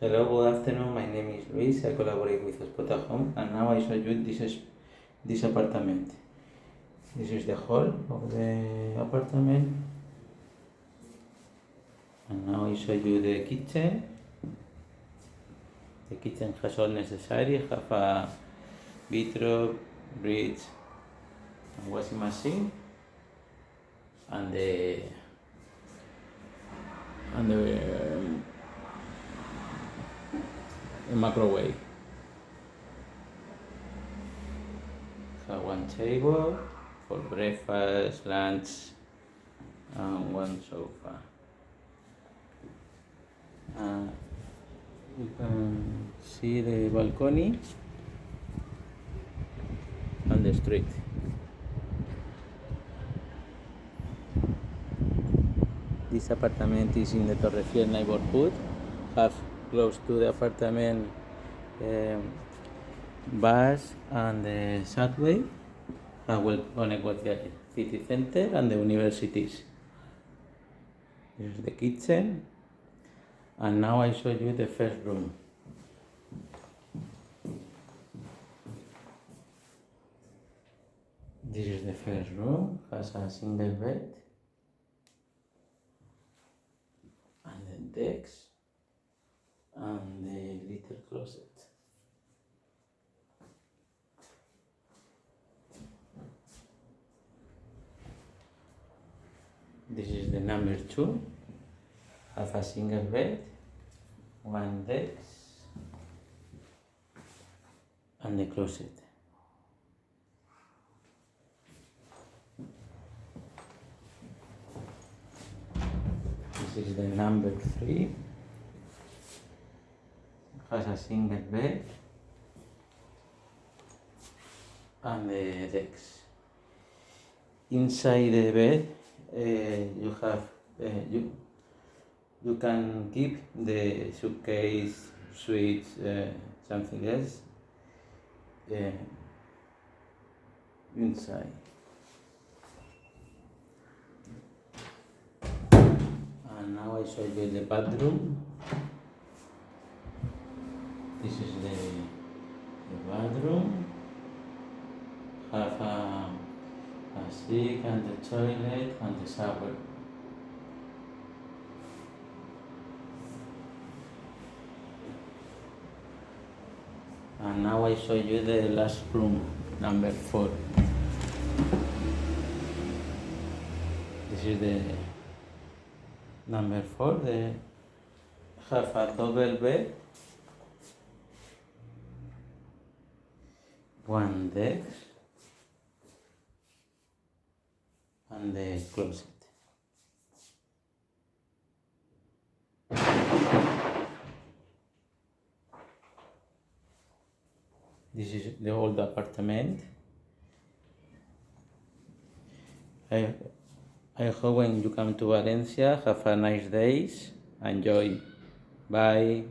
Hello, good afternoon. My name is Luis. I collaborate with Spota Home, and now I show you this apartment. This is the hall of the apartment, and now I show you the kitchen. The kitchen has all necessary. Have a vitro, fridge, and washing machine, and the microwave. Have one table for breakfast, lunch, and one sofa. You can see the balcony and the street. This apartment is in the Torrefiel neighborhood. Have close to the apartment bus and the subway. Will connect with the city center and the universities. This is the kitchen. And now I show you the first room. This is the first room. Has a single bed and the desk and the little closet. This is the number 2. Have a single bed, one desk, and the closet. This is the number 3. Has a single bed and the desk. Inside the bed, you have you can keep the suitcase, sweets, something else inside. And now I show you the bathroom. This is the bathroom. Have a sink and the toilet and the shower. And now I show you the last room, number 4. This is the number 4. They have a double bed, one desk, and the closet. This is the old apartment. I hope when you come to Valencia, have a nice day. Enjoy. Bye.